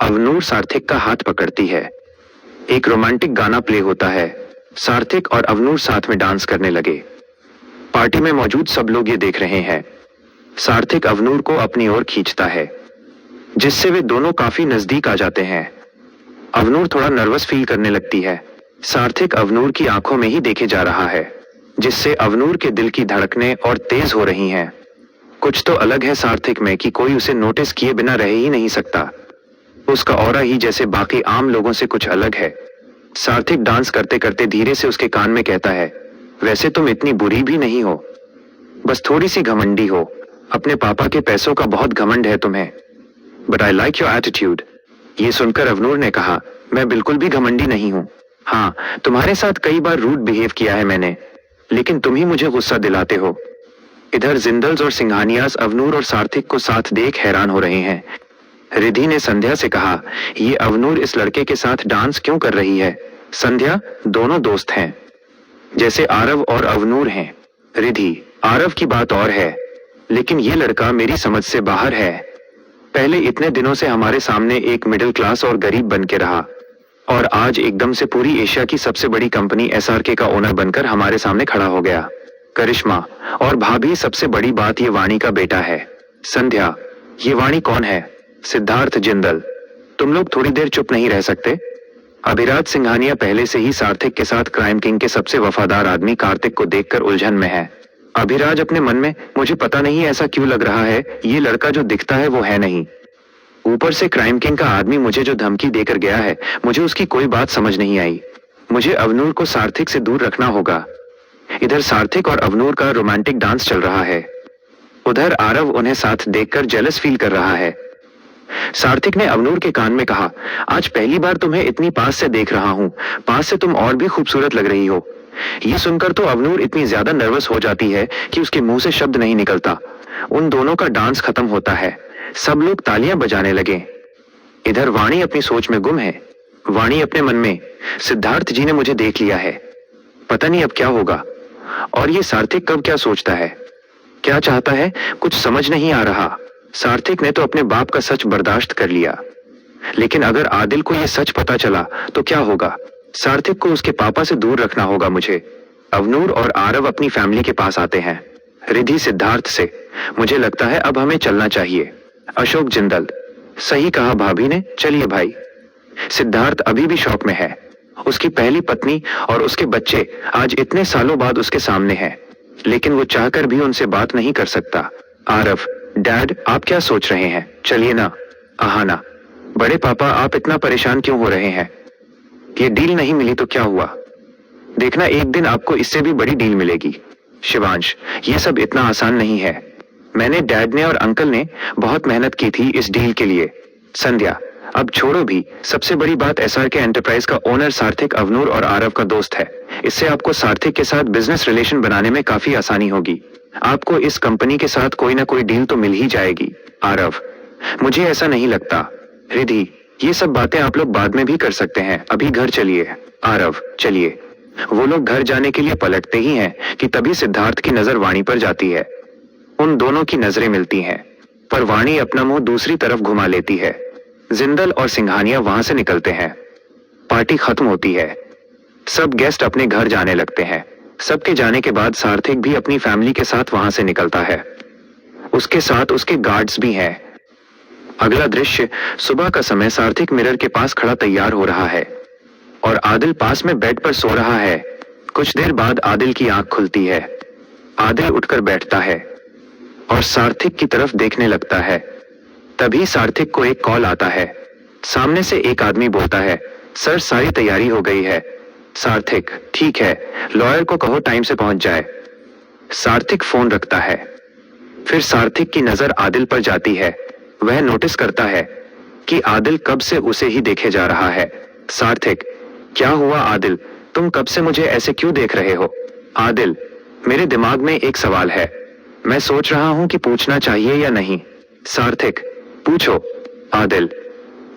अवनूर सार्थक का हाथ पकड़ती है। एक रोमांटिक गाना प्ले होता है। सार्थक और अवनूर साथ में डांस करने लगे। पार्टी में मौजूद सब लोग ये देख रहे हैं। सार्थक अवनूर को अपनी ओर खींचता है, जिससे वे दोनों काफी नजदीक आ जाते हैं। अवनूर थोड़ा नर्वस फील करने लगती है। सार्थक अवनूर की आंखों में ही देखे जा रहा है, जिससे अवनूर के दिल की धड़कनें और तेज हो रही हैं। कुछ तो अलग है सार्थक में कि कोई उसे नोटिस किए बिना रह ही नहीं सकता। उसका ऑरा ही जैसे बाकी आम लोगों से कुछ अलग है। सार्थक डांस करते करते धीरे से उसके कान में कहता है, वैसे तुम इतनी बुरी भी नहीं हो, बस थोड़ी सी घमंडी हो। अपने पापा के पैसों का बहुत घमंड है तुम्हें। But I like your attitude. ये सुनकर अवनूर ने कहा, मैं बिल्कुल भी घमंडी नहीं हूँ। हाँ, तुम्हारे साथ कई बार रूड बिहेव किया है मैंने, लेकिन तुम ही मुझे गुस्सा दिलाते हो। इधर जिंदल्स और सिंघानियाज अवनूर और सार्थक को साथ देख हैरान हो रहे हैं। रिधि ने संध्या से कहा, ये अवनूर इस लड़के के साथ डांस क्यों कर रही है? संध्या, दोनों दोस्त हैं, जैसे आरव और अवनूर हैं। रिधि, आरव की बात और है, लेकिन ये लड़का मेरी समझ से बाहर है। पहले इतने दिनों से हमारे सामने एक मिडिल क्लास और गरीब बन के रहा, और आज एकदम से पूरी एशिया की सबसे बड़ी कंपनी एसआरके का ओनर बनकर हमारे सामने खड़ा हो गया। करिश्मा और भाभी, सबसे बड़ी बात ये वाणी का बेटा है। संध्या, ये वाणी कौन है? सिद्धार्थ जिंदल। तुम लोग थोड़ी देर चुप नहीं रह सकते? अभिराज सिंघानिया पहले से ही सार्थक के साथ क्राइम किंग के सबसे वफादार आदमी कार्तिक को देखकर उलझन में है। अभिराज अपने मन में, मुझे पता नहीं ऐसा क्यों लग रहा है, ये लड़का जो दिखता है वो है नहीं। ऊपर से क्राइम किंग का आदमी मुझे जो धमकी देकर गया है, मुझे उसकी कोई बात समझ नहीं आई। मुझे अवनूर को सार्थक से दूर रखना होगा। इधर सार्थक और अवनूर का रोमांटिक डांस चल रहा है, उधर आरव उन्हें साथ देखकर जेलस फील कर रहा है। सार्थक ने अवनूर के कान में कहा, आज पहली बार तुम्हें इतनी पास से देख रहा हूँ, पास से तुम और भी खूबसूरत लग रही हो। ये सुनकर तो अवनूर इतनी ज्यादा नर्वस हो जाती है कि उसके मुंह से शब्द नहीं निकलता। उन दोनों का डांस खत्म होता है, सब लोग तालियां बजाने लगे। इधर वाणी अपनी सोच में गुम है। वाणी अपने मन में, सिद्धार्थ जी ने मुझे देख लिया है, पता नहीं अब क्या होगा। और ये सार्थक कब क्या सोचता है, क्या चाहता है, कुछ समझ नहीं आ रहा। सार्थक ने तो अपने बाप का सच बर्दाश्त कर लिया, लेकिन अगर आदिल को यह सच पता चला तो क्या होगा? सार्थक को उसके पापा से दूर रखना होगा मुझे। अवनूर और आरव अपनी फैमिली के पास आते हैं। रिधि सिद्धार्थ से, मुझे लगता है अब हमें चलना चाहिए। अशोक जिंदल, सही कहा भाभी ने, चलिए भाई। सिद्धार्थ अभी भी शौक में है। उसकी पहली पत्नी और उसके बच्चे आज इतने सालों बाद उसके सामने हैं, लेकिन वो चाहकर भी उनसे बात नहीं कर सकता। आरव, डैड आप क्या सोच रहे हैं? चलिए ना। आहाना, बड़े पापा आप इतना परेशान क्यों हो रहे हैं? ये डील नहीं मिली तो क्या हुआ? देखना एक दिन आपको इससे भी बड़ी डील मिलेगी। शिवांश, ये सब इतना आसान नहीं है। मैंने, डैड ने और अंकल ने बहुत मेहनत की थी इस डील के लिए। संध्या, अब छोड़ो भी, सबसे बड़ी बात एसआरके एंटरप्राइज का ओनर सार्थक अवनूर और आरव का दोस्त है। इससे आपको सार्थक के साथ बिजनेस रिलेशन बनाने में काफी आसानी होगी। आपको इस कंपनी के साथ कोई ना कोई डील तो मिल ही जाएगी। आरव, मुझे ऐसा नहीं लगता। रिधि, ये सब बातें आप लोग बाद में भी कर सकते हैं, अभी घर चलिए। आरव, चलिए। वो लोग घर जाने के लिए पलटते ही हैं कि तभी सिद्धार्थ की नजर वाणी पर जाती है। उन दोनों की नजरें मिलती हैं, पर वाणी अपना मुंह दूसरी तरफ घुमा लेती है। जिंदल और सिंघानिया वहां से निकलते हैं। पार्टी खत्म होती है, सब गेस्ट अपने घर जाने लगते हैं। सबके जाने के बाद सार्थक भी अपनी फैमिली के साथ वहां से निकलता है। उसके साथ उसके गार्ड्स भी हैं। अगला दृश्य, सुबह का समय। सार्थक मिरर के पास खड़ा तैयार हो रहा है और आदिल पास में बेड पर सो रहा है। कुछ देर बाद आदिल की आंख खुलती है। आदिल उठकर बैठता है और सार्थक की तरफ देखने लगता है। तभी सार्थक को एक कॉल आता है। सामने से एक आदमी बोलता है, सर सारी तैयारी हो गई है। सार्थक, ठीक है, लॉयर को कहो टाइम से पहुंच जाए। सार्थक फोन रखता है। फिर सार्थक की नजर आदिल पर जाती है। वह नोटिस करता है कि आदिल कब से उसे ही देखे जा रहा है। सार्थक, क्या हुआ आदिल, तुम कब से मुझे ऐसे क्यों देख रहे हो? आदिल, मेरे दिमाग में एक सवाल है, मैं सोच रहा हूं कि पूछना चाहिए या नहीं। सार्थक, पूछो। आदिल,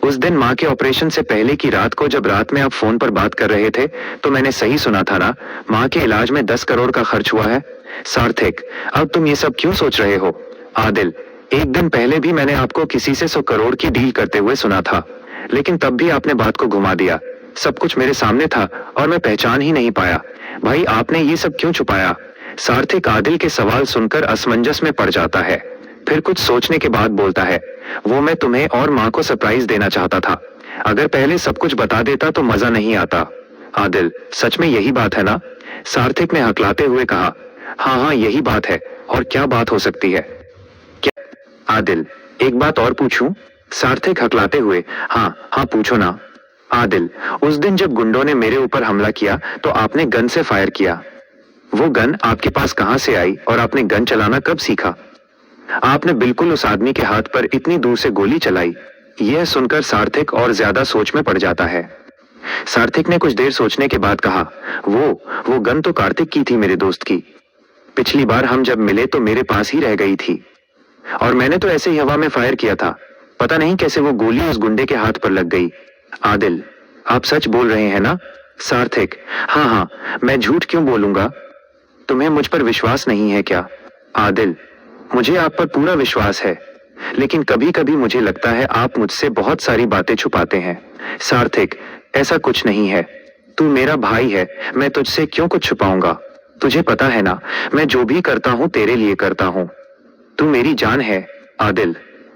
उस दिन माँ के ऑपरेशन से पहले की रात को जब रात में आप फोन पर बात कर रहे थे तो मैंने सही सुना था ना, माँ के इलाज में 10 करोड़ का खर्च हुआ है। सार्थक, अब तुम ये सब क्यों सोच रहे हो? आदिल, एक दिन पहले भी मैंने आपको किसी से 100 करोड़ की डील करते हुए सुना था, लेकिन तब भी आपने बात को घुमा दिया। सब कुछ मेरे सामने था और मैं पहचान ही नहीं पाया। भाई आपने ये सब क्यों छुपाया? सार्थक आदिल के सवाल सुनकर असमंजस में पड़ जाता है। फिर कुछ सोचने के बाद बोलता है, वो मैं तुम्हें और माँ को सरप्राइज देना चाहता था। अगर पहले सब कुछ बता देता तो मजा नहीं आता। आदिल, सच में यही बात है ना? सार्थक ने हकलाते हुए कहा, हाँ हाँ यही बात है। और क्या बात हो सकती है? क्या? आदिल, एक बात और पूछूं? सार्थक हकलाते हुए, हाँ हाँ पूछो ना। आदिल, उस दिन जब गुंडों ने मेरे ऊपर हमला किया तो आपने गन से फायर किया। वो गन आपके पास कहां से आई और आपने गन चलाना कब सीखा? आपने बिल्कुल उस आदमी के हाथ पर इतनी दूर से गोली चलाई। यह सुनकर सार्थक और ज्यादा सोच में पड़ जाता है। सार्थक ने कुछ देर सोचने के बाद कहा, वो गन तो कार्तिक की थी, मेरे दोस्त की। पिछली बार हम जब मिले तो मेरे पास ही रह गई थी और मैंने तो ऐसे ही हवा में फायर किया था। पता नहीं कैसे वो गोली उस गुंडे के हाथ पर लग गई। आदिल, आप सच बोल रहे हैं ना? सार्थक, हाँ हाँ, मैं झूठ क्यों बोलूंगा? तुम्हें मुझ पर विश्वास नहीं है क्या? आदिल, मुझे आप पर पूरा विश्वास है, लेकिन कभी कभी मुझे लगता है आप मुझसे बहुत सारी बातें छुपाते हैं। सार्थक, ऐसा कुछ नहीं है। तू मेरा भाई है, मैं तुझसे क्यों कुछ छुपाऊंगा? तुझे पता है ना, मैं जो भी करता हूँ तेरे लिए करता हूँ। तू मेरी जान है। आदिल,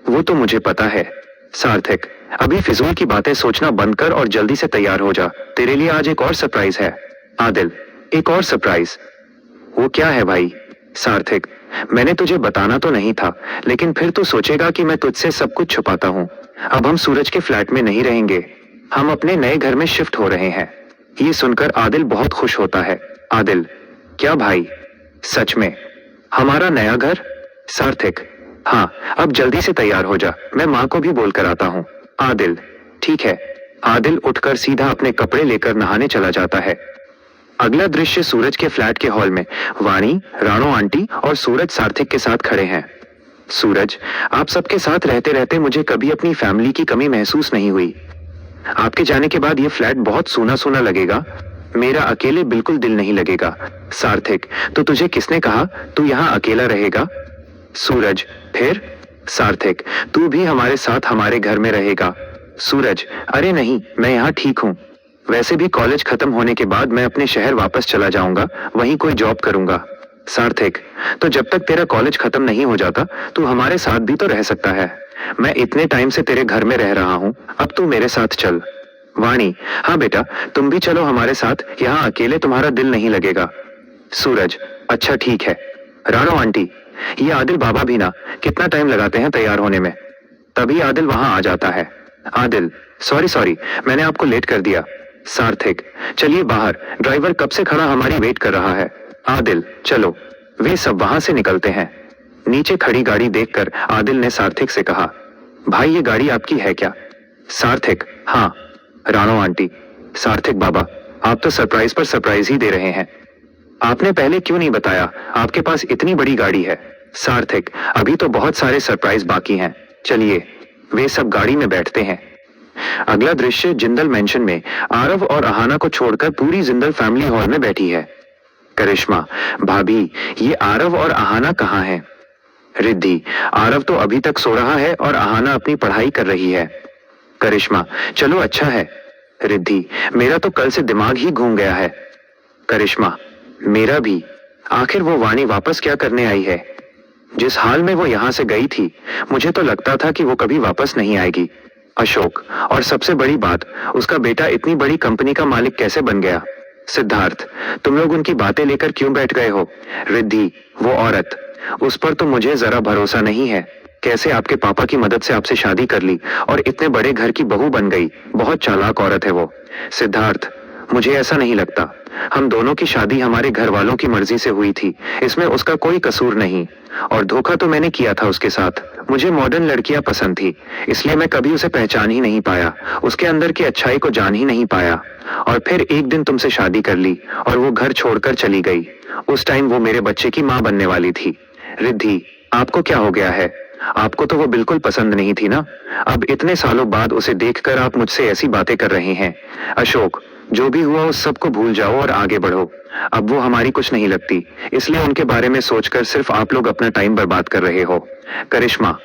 वो तो मुझे पता है। सार्थक, अभी फिजूल की बातें सोचना बंद कर और जल्दी से तैयार हो जा। तेरे लिए आज एक और सरप्राइज है। आदिल, एक और सरप्राइज? वो क्या है भाई? सार्थक, मैंने तुझे बताना तो नहीं था, लेकिन फिर तू सोचेगा कि मैं तुझसे सब कुछ छुपाता हूँ। अब हम सूरज के फ्लैट में नहीं रहेंगे, हम अपने नए घर में शिफ्ट हो रहे हैं। ये सुनकर आदिल बहुत खुश होता है। आदिल, क्या भाई? सच में? हमारा नया घर? सार्थक, हाँ, अब जल्दी से तैयार हो जा, मैं माँ को भी बोल कर आता हूँ। आदिल, ठीक है। आदिल उठकर सीधा अपने कपड़े लेकर नहाने चला जाता है। अगला दृश्य सूरज के फ्लैट के हॉल में वाणी, राणो आंटी और सूरज सार्थक के साथ खड़े हैं। सूरज, आप सबके साथ रहते रहते मुझे कभी अपनी फैमिली की कमी महसूस नहीं हुई। आपके जाने के बाद ये फ्लैट बहुत सूना सूना लगेगा। मेरा अकेले बिल्कुल दिल नहीं लगेगा। सार्थक, तो तुझे किसने कहा तू यहाँ अकेला रहेगा? सूरज, फिर? सार्थक, तू भी हमारे साथ हमारे घर में रहेगा। सूरज, अरे नहीं, मैं यहाँ ठीक हूँ। वैसे भी कॉलेज खत्म होने के बाद मैं अपने शहर वापस चला जाऊंगा, वहीं कोई जॉब करूंगा। सार्थक, तो जब तक तेरा कॉलेज खत्म नहीं हो जाता तू हमारे साथ भी तो रह सकता है। मैं इतने टाइम से तेरे घर में रह रहा हूँ, अब तू मेरे साथ चल। वाणी, हाँ बेटा, तुम भी चलो हमारे साथ, यहाँ अकेले तुम्हारा दिल नहीं लगेगा। सूरज, अच्छा ठीक है। राणो आंटी, ये आदिल बाबा भी ना कितना टाइम लगाते हैं तैयार होने में। तभी आदिल वहां आ जाता है। आदिल, सॉरी, मैंने आपको लेट कर दिया। सार्थक, चलिए बाहर, ड्राइवर कब से खड़ा हमारी वेट कर रहा है। आदिल, चलो। वे सब वहां से निकलते हैं। नीचे खड़ी गाड़ी देखकर आदिल ने सार्थक से कहा, भाई ये गाड़ी आपकी है क्या? सार्थक, हाँ। राणो आंटी, सार्थक बाबा, आप तो सरप्राइज पर सरप्राइज ही दे रहे हैं। आपने पहले क्यों नहीं बताया आपके पास इतनी बड़ी गाड़ी है? सार्थक, अभी तो बहुत सारे सरप्राइज बाकी हैं। चलिए। वे सब गाड़ी में बैठते हैं। अगला दृश्य जिंदल मेंशन में आरव और अहाना को छोड़कर पूरी जिंदल फैमिली हॉल में बैठी है। करिश्मा, भाभी, ये आरव और अहाना कहाँ हैं? रिद्धि, आरव तो अभी तक सो रहा है और अहाना अपनी पढ़ाई कर रही है। करिश्मा, चलो अच्छा है। रिद्धि, मेरा तो कल से दिमाग ही घूम गया है। करिश्मा, मेरा भी। आखिर वो वाणी वापस क्या करने आई है? जिस हाल में वो यहाँ से गई थी, मुझे तो लगता था कि वो कभी वापस नहीं आएगी। अशोक, और सबसे बड़ी बात, उसका बेटा इतनी बड़ी कंपनी का मालिक कैसे बन गया? सिद्धार्थ, तुम लोग उनकी बातें लेकर क्यों बैठ गए हो? रिद्धि, वो औरत, उस पर तो मुझे जरा भरोसा नहीं है। कैसे आपके पापा की मदद से आपसे शादी कर ली और इतने बड़े घर की बहू बन गई। बहुत चालाक औरत है वो। सिद्धार्थ, मुझे ऐसा नहीं लगता। हम दोनों की शादी हमारे घर वालों की मर्जी से हुई थी, इसमें उसका कोई कसूर नहीं। और धोखा तो मैंने किया था उसके साथ। मुझे मॉडर्न लड़कियां पसंद थी, इसलिए मैं कभी उसे पहचान ही नहीं पाया, उसके अंदर की अच्छाई को जान ही नहीं पाया। और फिर एक दिन तुमसे शादी कर ली और वो घर छोड़कर चली गई। उस टाइम वो मेरे बच्चे की माँ बनने वाली थी। रिद्धि, आपको क्या हो गया है? आपको तो वो बिल्कुल पसंद नहीं थी ना। अब इतने सालों बाद उसे देखकर आप मुझसे ऐसी बातें कर रहे हैं। अशोक, जो भी हुआ उस सब को भूल जाओ और आगे बढ़ो। अब वो हमारी कुछ नहीं लगती, इसलिए उनके बारे में सोचकर सिर्फ आप लोग अपना टाइम बर्बाद कर रहे हो। करिश्मा,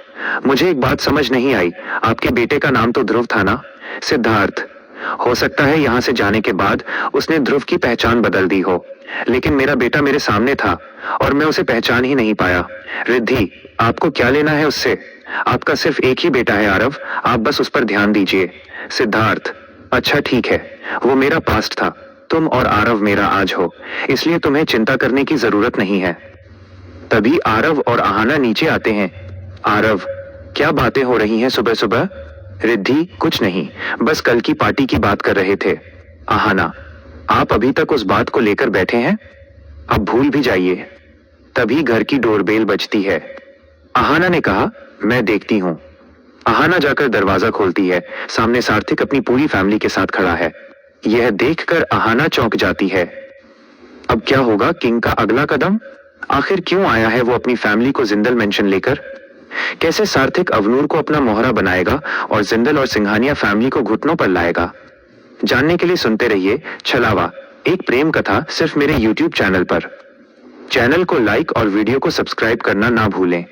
मुझे एक बात समझ नहीं आई, आपके बेटे का नाम तो ध्रुव था ना? सिद्धार्थ, हो सकता है यहाँ से जाने के बाद उसने ध्रुव की पहचान बदल दी हो, लेकिन मेरा बेटा मेरे सामने था और मैं उसे पहचान ही नहीं पाया। रिद्धि, आपको क्या लेना है उससे? आपका सिर्फ एक ही बेटा है आरव, आप बस उस पर ध्यान दीजिए। सिद्धार्थ, अच्छा ठीक है, वो मेरा पास्ट था, तुम और आरव मेरा आज हो, इसलिए तुम्हें चिंता करने की जरूरत नहीं है। तभी आरव और आहाना नीचे आते हैं। आरव, क्या बातें हो रही हैं सुबह सुबह? रिद्धि, कुछ नहीं, बस कल की पार्टी की बात कर रहे थे। आहाना, आप अभी तक उस बात को लेकर बैठे हैं? अब भूल भी जाइए। तभी घर की डोरबेल बजती है। आहाना ने कहा, मैं देखती हूँ। आहाना जाकर दरवाजा खोलती है। सामने सार्थक अपनी पूरी फैमिली के साथ खड़ा है। यह देखकर आहाना चौंक जाती है। अब क्या होगा किंग का अगला कदम? आखिर क्यों आया है वो अपनी फैमिली को जिंदल मेंशन लेकर? कैसे सार्थक अवनूर को अपना मोहरा बनाएगा और जिंदल और सिंघानिया फैमिली को घुटनों पर लाएगा? जानने के लिए सुनते रहिए छलावा, एक प्रेम कथा, सिर्फ मेरे YouTube चैनल पर। चैनल को लाइक और वीडियो को सब्सक्राइब करना ना भूलें।